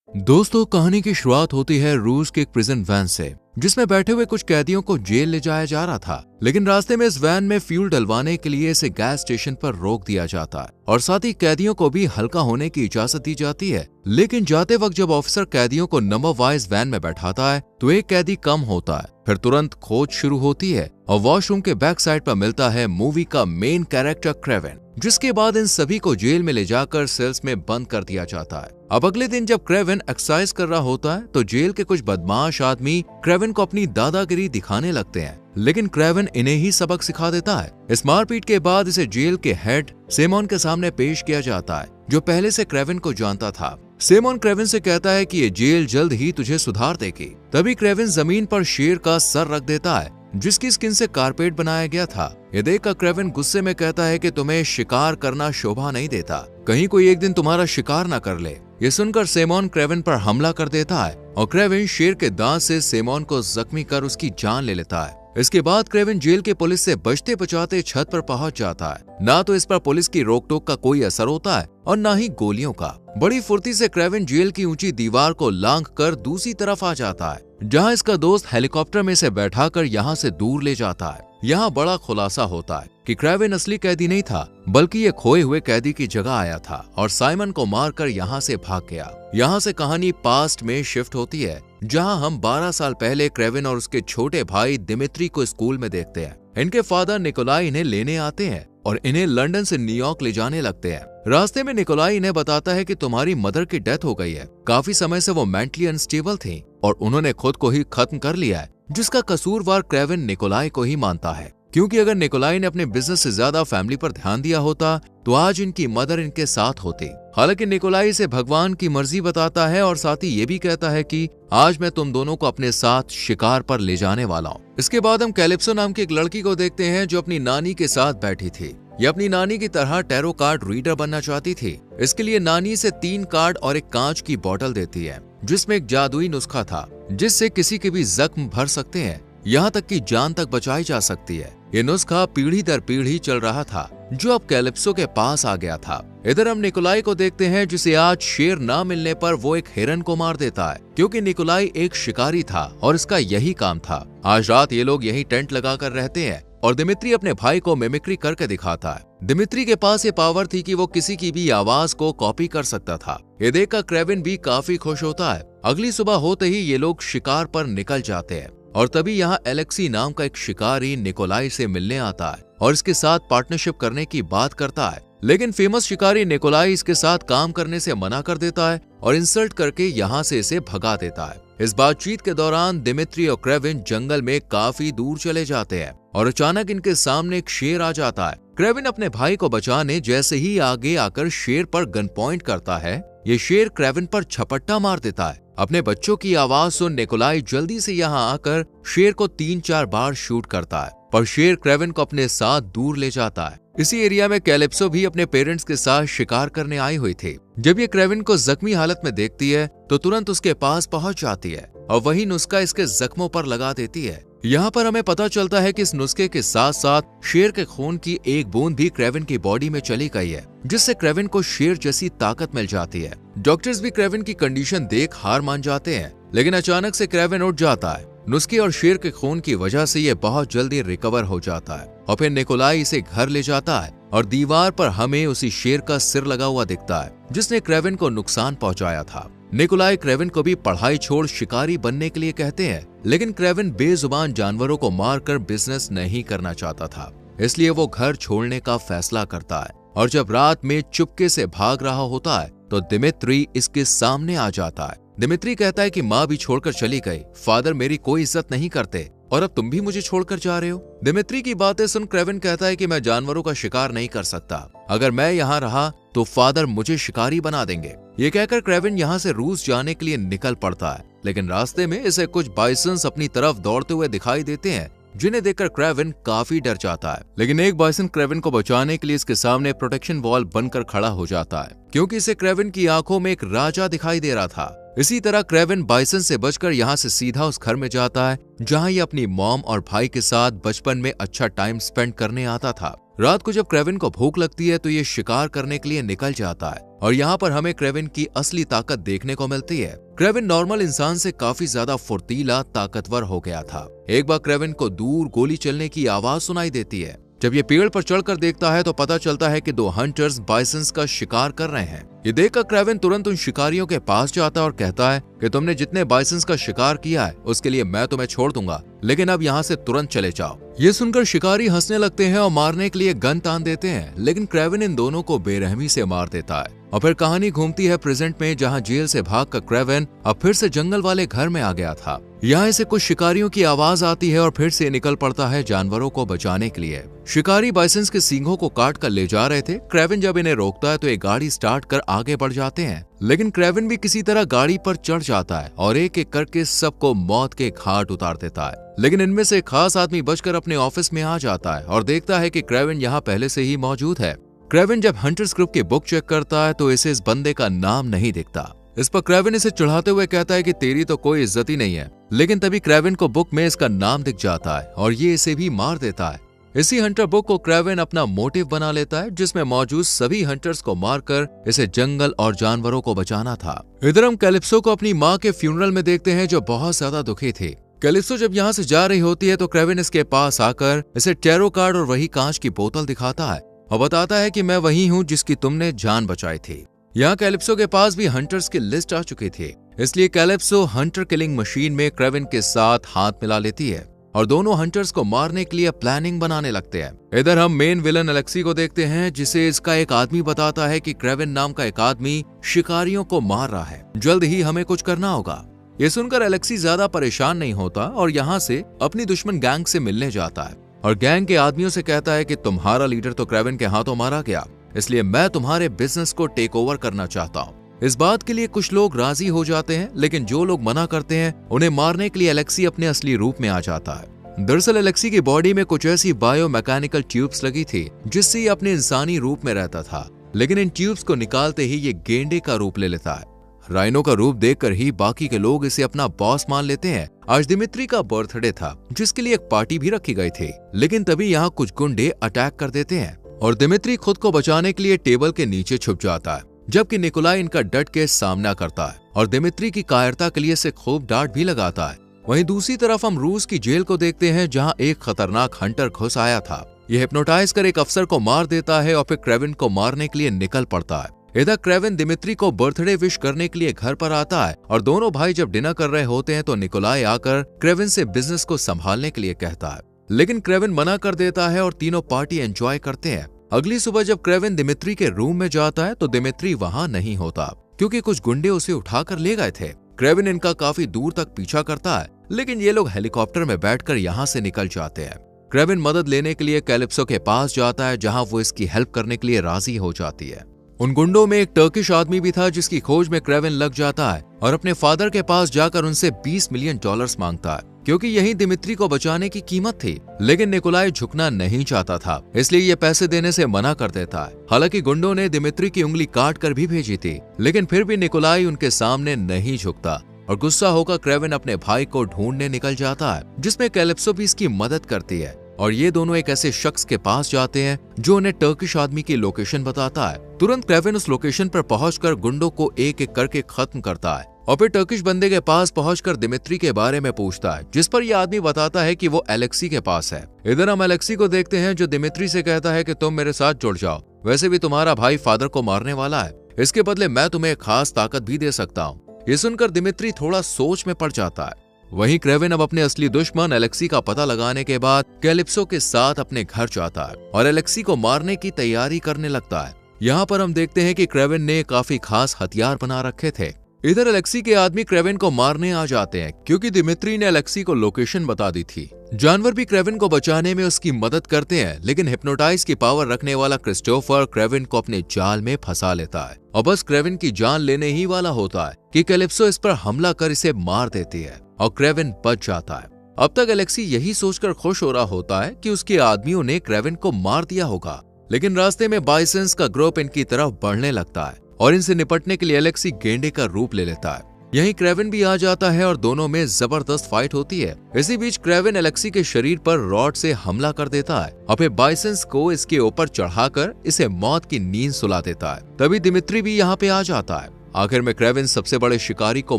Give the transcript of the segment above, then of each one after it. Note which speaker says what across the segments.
Speaker 1: दोस्तों, कहानी की शुरुआत होती है रूस के एक प्रिजन वैन से, जिसमें बैठे हुए कुछ कैदियों को जेल ले जाया जा रहा था। लेकिन रास्ते में इस वैन में फ्यूल डलवाने के लिए इसे गैस स्टेशन पर रोक दिया जाता है और साथ ही कैदियों को भी हल्का होने की इजाजत दी जाती है। लेकिन जाते वक्त जब ऑफिसर कैदियों को नंबर वाइज वैन में बैठाता है तो एक कैदी कम होता है। फिर तुरंत खोज शुरू होती है और वॉशरूम के बैक साइड पर मिलता है मूवी का मेन कैरेक्टर क्रेवेन, जिसके बाद इन सभी को जेल में ले जाकर सेल्स में बंद कर दिया जाता है। अब अगले दिन जब क्रेवेन एक्सरसाइज कर रहा होता है तो जेल के कुछ बदमाश आदमी क्रेवेन को अपनी दादागिरी दिखाने लगते हैं, लेकिन क्रेवेन इन्हें ही सबक सिखा देता है। इस मारपीट के बाद इसे जेल के हेड सेमोन के सामने पेश किया जाता है, जो पहले से क्रेवेन को जानता था। सेमोन क्रेवेन से कहता है कि ये जेल जल्द ही तुझे सुधार देगी। तभी क्रेवेन जमीन पर शेर का सर रख देता है, जिसकी स्किन से कारपेट बनाया गया था। ये देखकर क्रेवेन गुस्से में कहता है कि तुम्हें शिकार करना शोभा नहीं देता, कहीं कोई एक दिन तुम्हारा शिकार न कर ले। ये सुनकर सेमोन क्रेवेन पर हमला कर देता है और क्रेवेन शेर के दांत से सेमोन को जख्मी कर उसकी जान ले लेता है। इसके बाद क्रेवेन जेल के पुलिस से बचते बचाते छत पर पहुंच जाता है। ना तो इस पर पुलिस की रोक टोक का कोई असर होता है और ना ही गोलियों का। बड़ी फुर्ती से क्रेवेन जेल की ऊंची दीवार को लांघ कर दूसरी तरफ आ जाता है, जहां इसका दोस्त हेलीकॉप्टर में से बैठाकर यहां से दूर ले जाता है। यहाँ बड़ा खुलासा होता है कि क्रेवेन असली कैदी नहीं था, बल्कि ये खोए हुए कैदी की जगह आया था और साइमन को मारकर यहाँ से भाग गया। यहाँ से कहानी पास्ट में शिफ्ट होती है, जहाँ हम 12 साल पहले क्रेवेन और उसके छोटे भाई दिमित्री को स्कूल में देखते हैं। इनके फादर निकोलाई इन्हें लेने आते हैं और इन्हें लंदन से न्यूयॉर्क ले जाने लगते हैं। रास्ते में निकोलाई इन्हें बताता है कि तुम्हारी मदर की डेथ हो गई है। काफी समय से वो मेंटली अनस्टेबल थी और उन्होंने खुद को ही खत्म कर लिया है, जिसका कसूरवार क्रेवेन निकोलाई को ही मानता है, क्योंकि अगर निकोलाई ने अपने बिजनेस से ज्यादा फैमिली पर ध्यान दिया होता तो आज इनकी मदर इनके साथ होती। हालांकि निकोलाई इसे भगवान की मर्जी बताता है और साथ ही ये भी कहता है कि आज मैं तुम दोनों को अपने साथ शिकार पर ले जाने वाला हूँ। इसके बाद हम कैलिप्सो नाम की एक लड़की को देखते हैं, जो अपनी नानी के साथ बैठी थी। ये अपनी नानी की तरह टैरो कार्ड रीडर बनना चाहती थी। इसके लिए नानी से 3 कार्ड और एक कांच की बोतल देती है, जिसमें एक जादुई नुस्खा था, जिससे किसी के भी जख्म भर सकते हैं, यहाँ तक कि जान तक बचाई जा सकती है। ये नुस्खा पीढ़ी दर पीढ़ी चल रहा था, जो अब कैलिप्सो के पास आ गया था। इधर हम निकोलाई को देखते हैं, जिसे आज शेर ना मिलने पर वो एक हिरन को मार देता है, क्योंकि निकोलाई एक शिकारी था और इसका यही काम था। आज रात ये लोग यही टेंट लगाकर रहते हैं और दिमित्री अपने भाई को मिमिक्री करके दिखाता है। दिमित्री के पास ये पावर थी कि वो किसी की भी आवाज को कॉपी कर सकता था। ये देखकर क्रेवेन भी काफी खुश होता है। अगली सुबह होते ही ये लोग शिकार पर निकल जाते हैं और तभी यहाँ एलेक्सी नाम का एक शिकारी निकोलाई से मिलने आता है और इसके साथ पार्टनरशिप करने की बात करता है। लेकिन फेमस शिकारी निकोलाई इसके साथ काम करने से मना कर देता है और इंसल्ट करके यहाँ से इसे भगा देता है। इस बातचीत के दौरान दिमित्री और क्रेवेन जंगल में काफी दूर चले जाते हैं और अचानक इनके सामने एक शेर आ जाता है। क्रेवेन अपने भाई को बचाने जैसे ही आगे आकर शेर पर गन पॉइंट करता है, ये शेर क्रेवेन पर झपट्टा मार देता है। अपने बच्चों की आवाज सुन निकोलाई जल्दी से यहाँ आकर शेर को 3-4 बार शूट करता है, पर शेर क्रेवेन को अपने साथ दूर ले जाता है। इसी एरिया में कैलिप्सो भी अपने पेरेंट्स के साथ शिकार करने आई हुई थी। जब ये क्रेवेन को जख्मी हालत में देखती है तो तुरंत उसके पास पहुंच जाती है और वही नुस्खा इसके जख्मों पर लगा देती है। यहाँ पर हमें पता चलता है कि इस नुस्खे के साथ साथ शेर के खून की एक बूंद भी क्रेवेन की बॉडी में चली गई है, जिससे क्रेवेन को शेर जैसी ताकत मिल जाती है। डॉक्टर्स भी क्रेवेन की कंडीशन देख हार मान जाते हैं, लेकिन अचानक से क्रेवेन उठ जाता है। नुस्खे और शेर के खून की वजह से ये बहुत जल्दी रिकवर हो जाता है और फिर निकोलाई इसे घर ले जाता है और दीवार पर हमें उसी शेर का सिर लगा हुआ दिखता है, जिसने क्रेवेन को नुकसान पहुंचाया था। निकोलाई क्रेवेन को भी पढ़ाई छोड़ शिकारी बनने के लिए कहते हैं, लेकिन क्रेवेन बेजुबान जानवरों को मारकर बिजनेस नहीं करना चाहता था, इसलिए वो घर छोड़ने का फैसला करता है। और जब रात में चुपके से भाग रहा होता है तो दिमित्री इसके सामने आ जाता है। दिमित्री कहता है कि माँ भी छोड़कर चली गई, फादर मेरी कोई इज्जत नहीं करते और अब तुम भी मुझे छोड़कर जा रहे हो। दिमित्री की बातें सुन क्रेवेन कहता है कि मैं जानवरों का शिकार नहीं कर सकता, अगर मैं यहाँ रहा तो फादर मुझे शिकारी बना देंगे। ये कहकर क्रेवेन यहाँ से रूस जाने के लिए निकल पड़ता है, लेकिन रास्ते में इसे कुछ बाइसन्स अपनी तरफ दौड़ते हुए दिखाई देते हैं, जिन्हें देखकर क्रेवेन काफी डर जाता है। लेकिन एक बाइसन क्रेवेन को बचाने के लिए इसके सामने प्रोटेक्शन वॉल बनकर खड़ा हो जाता है, क्योंकि इसे क्रेवेन की आंखों में एक राजा दिखाई दे रहा था। इसी तरह क्रेवेन बाइसन से बचकर यहाँ से सीधा उस घर में जाता है, जहाँ ये अपनी मॉम और भाई के साथ बचपन में अच्छा टाइम स्पेंड करने आता था। रात को जब क्रेविन को भूख लगती है तो ये शिकार करने के लिए निकल जाता है और यहाँ पर हमें क्रेविन की असली ताकत देखने को मिलती है। क्रेविन नॉर्मल इंसान से काफी ज्यादा फुर्तीला, ताकतवर हो गया था। एक बार क्रेविन को दूर गोली चलने की आवाज सुनाई देती है। जब ये पेड़ पर चढ़कर देखता है तो पता चलता है कि दो हंटर्स बाइसन्स का शिकार कर रहे हैं। ये देखकर क्रेविन तुरंत उन शिकारियों के पास जाता है और कहता है कि तुमने जितने बाइसन्स का शिकार किया है उसके लिए मैं तुम्हें छोड़ दूंगा, लेकिन अब यहाँ से तुरंत चले जाओ। ये सुनकर शिकारी हंसने लगते हैं और मारने के लिए गन तान देते हैं, लेकिन क्रेविन इन दोनों को बेरहमी से मार देता है। और फिर कहानी घूमती है प्रेजेंट में, जहाँ जेल से भागकर क्रेविन अब फिर से जंगल वाले घर में आ गया था। यहाँ से कुछ शिकारियों की आवाज आती है और फिर से निकल पड़ता है जानवरों को बचाने के लिए। शिकारी बाइसन्स के सींगों को काट कर ले जा रहे थे। क्रेविन जब इन्हें रोकता है तो एक गाड़ी स्टार्ट कर आगे बढ़ जाते हैं, लेकिन क्रेविन भी किसी तरह गाड़ी पर चढ़ जाता है और एक एक करके सबको मौत के घाट उतार देता है। लेकिन इनमें से एक खास आदमी बचकर अपने ऑफिस में आ जाता है और देखता है कि क्रेविन यहाँ पहले से ही मौजूद है। क्रेविन जब हंटर्स ग्रुप की बुक चेक करता है तो इसे इस बंदे का नाम नहीं दिखता। इस पर क्रेविन इसे चिढ़ाते हुए कहता है कि तेरी तो कोई इज्जत ही नहीं है, लेकिन तभी क्रेविन को बुक में इसका नाम दिख जाता है और ये इसे भी मार देता है। इसी हंटर बुक को क्रेविन अपना मोटिव बना लेता है, जिसमें मौजूद सभी हंटर्स को मारकर इसे जंगल और जानवरों को बचाना था। इधर हम कैलिप्सो को अपनी माँ के फ्यूनरल में देखते हैं, जो बहुत ज्यादा दुखी थी। कैलिप्सो जब यहाँ से जा रही होती है तो क्रेविन इसके पास आकर इसे टैरो कार्ड और वही कांच की बोतल दिखाता है और बताता है कि मैं वही हूँ जिसकी तुमने जान बचाई थी। यहाँ कैलिप्सो के पास भी हंटर्स की लिस्ट आ चुकी थी, इसलिए कैलिप्सो हंटर किलिंग मशीन में क्रेविन के साथ हाथ मिला लेती है और दोनों हंटर्स को मारने के लिए प्लानिंग बनाने लगते हैं। इधर हम मेन विलन एलेक्सी को देखते हैं, जिसे इसका एक आदमी बताता है कि क्रेविन नाम का एक आदमी शिकारियों को मार रहा है, जल्द ही हमें कुछ करना होगा। ये सुनकर एलेक्सी ज्यादा परेशान नहीं होता और यहाँ से अपनी दुश्मन गैंग से मिलने जाता है और गैंग के आदमियों से कहता है कि तुम्हारा लीडर तो क्रेविन के हाथों मारा गया, इसलिए मैं तुम्हारे बिजनेस को टेक ओवर करना चाहता हूँ। इस बात के लिए कुछ लोग राजी हो जाते हैं, लेकिन जो लोग मना करते हैं उन्हें मारने के लिए एलेक्सी अपने असली रूप में आ जाता है। दरअसल एलेक्सी की बॉडी में कुछ ऐसी बायो मैकेनिकल ट्यूब्स लगी थी जिससे ये अपने इंसानी रूप में रहता था, लेकिन इन ट्यूब्स को निकालते ही ये गेंडे का रूप ले लेता है। राइनो का रूप देखकर ही बाकी के लोग इसे अपना बॉस मान लेते हैं। आज दिमित्री का बर्थडे था, जिसके लिए एक पार्टी भी रखी गई थी, लेकिन तभी यहाँ कुछ गुंडे अटैक कर देते हैं और दिमित्री खुद को बचाने के लिए टेबल के नीचे छुप जाता है, जबकि निकोलाई इनका डट के सामना करता है और दिमित्री की कायरता के लिए से खूब डांट भी लगाता है। वहीं दूसरी तरफ हम रूस की जेल को देखते हैं, जहां एक खतरनाक हंटर घुस आया था। यह हिप्नोटाइज कर एक अफसर को मार देता है और फिर क्रेविन को मारने के लिए निकल पड़ता है। इधर क्रेविन दिमित्री को बर्थडे विश करने के लिए घर पर आता है और दोनों भाई जब डिनर कर रहे होते हैं तो निकोलाई आकर क्रेविन से बिजनेस को संभालने के लिए कहता है, लेकिन क्रेविन मना कर देता है और तीनों पार्टी एंजॉय करते हैं। अगली सुबह जब क्रेविन दिमित्री के रूम में जाता है तो दिमित्री वहां नहीं होता, क्योंकि कुछ गुंडे उसे उठाकर ले गए थे। क्रेविन इनका काफी दूर तक पीछा करता है, लेकिन ये लोग हेलीकॉप्टर में बैठकर यहाँ से निकल जाते हैं। क्रेविन मदद लेने के लिए कैलिप्सो के पास जाता है, जहाँ वो इसकी हेल्प करने के लिए राजी हो जाती है। उन गुंडों में एक टर्किश आदमी भी था, जिसकी खोज में क्रेविन लग जाता है और अपने फादर के पास जाकर उनसे $20 मिलियन मांगता है, क्योंकि यही दिमित्री को बचाने की कीमत थी। लेकिन निकोलाई झुकना नहीं चाहता था, इसलिए ये पैसे देने से मना कर देता है। हालांकि गुंडों ने दिमित्री की उंगली काट कर भी भेजी थी, लेकिन फिर भी निकोलाई उनके सामने नहीं झुकता और गुस्सा होकर क्रेविन अपने भाई को ढूंढने निकल जाता है, जिसमें कैलिप्सो भी इसकी मदद करती है और ये दोनों एक ऐसे शख्स के पास जाते हैं जो उन्हें टर्किश आदमी की लोकेशन बताता है। तुरंत क्रेविन उस लोकेशन पर पहुंचकर गुंडों को एक एक करके खत्म करता है और फिर टर्किश बंदे के पास पहुंचकर दिमित्री के बारे में पूछता है, जिस पर यह आदमी बताता है कि वो एलेक्सी के पास है। इधर हम एलेक्सी को देखते हैं, जो दिमित्री से कहता है कि तुम मेरे साथ जुड़ जाओ, वैसे भी तुम्हारा भाई फादर को मारने वाला है, इसके बदले मैं तुम्हें खास ताकत भी दे सकता हूँ। ये सुनकर दिमित्री थोड़ा सोच में पड़ जाता है। वहीं क्रेविन अब अपने असली दुश्मन एलेक्सी का पता लगाने के बाद कैलिप्सो के साथ अपने घर जाता है और एलेक्सी को मारने की तैयारी करने लगता है। यहाँ पर हम देखते हैं कि क्रेविन ने काफी खास हथियार बना रखे थे। इधर एलेक्सी के आदमी क्रेविन को मारने आ जाते हैं, क्योंकि दिमित्री ने एलेक्सी को लोकेशन बता दी थी। जानवर भी क्रेविन को बचाने में उसकी मदद करते हैं, लेकिन हिप्नोटाइज की पावर रखने वाला क्रिस्टोफर क्रेविन को अपने जाल में फंसा लेता है और बस क्रेविन की जान लेने ही वाला होता है कि कैलिप्सो इस पर हमला कर इसे मार देती है और क्रेविन बच जाता है। अब तक एलेक्सी यही सोचकर खुश हो रहा होता है कि उसके आदमियों ने क्रेविन को मार दिया होगा, लेकिन रास्ते में बाइसन्स का ग्रुप इनकी तरफ बढ़ने लगता है और इनसे निपटने के लिए एलेक्सी गेंडे का रूप ले लेता है। यहीं क्रेविन भी आ जाता है और दोनों में जबरदस्त फाइट होती है। इसी बीच क्रेविन एलेक्सी के शरीर पर रॉड से हमला कर देता है और फिर बाइसेंस को इसके ऊपर चढ़ाकर इसे मौत की नींद सुला देता है। तभी दिमित्री भी यहाँ पे आ जाता है। आखिर में क्रेविन सबसे बड़े शिकारी को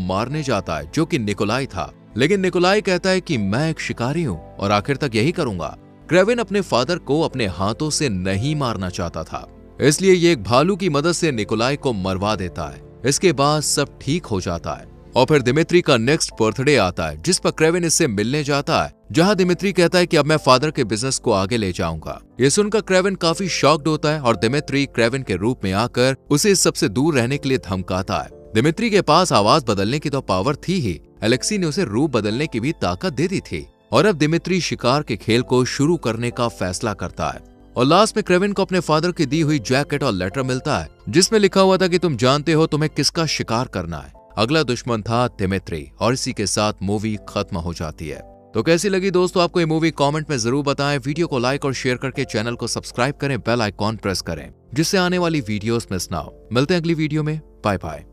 Speaker 1: मारने जाता है जो कि निकोलाई था, लेकिन निकोलाई कहता है कि मैं एक शिकारी हूँ और आखिर तक यही करूंगा। क्रेविन अपने फादर को अपने हाथों से नहीं मारना चाहता था, इसलिए ये एक भालू की मदद से निकोलाई को मरवा देता है। इसके बाद सब ठीक हो जाता है और फिर दिमित्री का नेक्स्ट बर्थडे आता है जिस पर क्रेविन इससे मिलने जाता है, जहां दिमित्री कहता है कि अब मैं फादर के बिजनेस को आगे ले जाऊंगा। ये सुनकर क्रेविन काफी शॉक्ड होता है और दिमित्री क्रेविन के रूप में आकर उसे इस सबसे दूर रहने के लिए धमकाता है। दिमित्री के पास आवाज बदलने की तो पावर थी ही, एलेक्सी ने उसे रूप बदलने की भी ताकत दे दी थी और अब दिमित्री शिकार के खेल को शुरू करने का फैसला करता है। और लास्ट में क्रेविन को अपने फादर की दी हुई जैकेट और लेटर मिलता है जिसमें लिखा हुआ था कि तुम जानते हो तुम्हें किसका शिकार करना है। अगला दुश्मन था दिमित्री और इसी के साथ मूवी खत्म हो जाती है। तो कैसी लगी दोस्तों आपको ये मूवी? कमेंट में जरूर बताएं। वीडियो को लाइक और शेयर करके चैनल को सब्सक्राइब करें, बेल आइकॉन प्रेस करें जिससे आने वाली वीडियोस मिस ना हो। मिलते हैं अगली वीडियो में। Bye bye.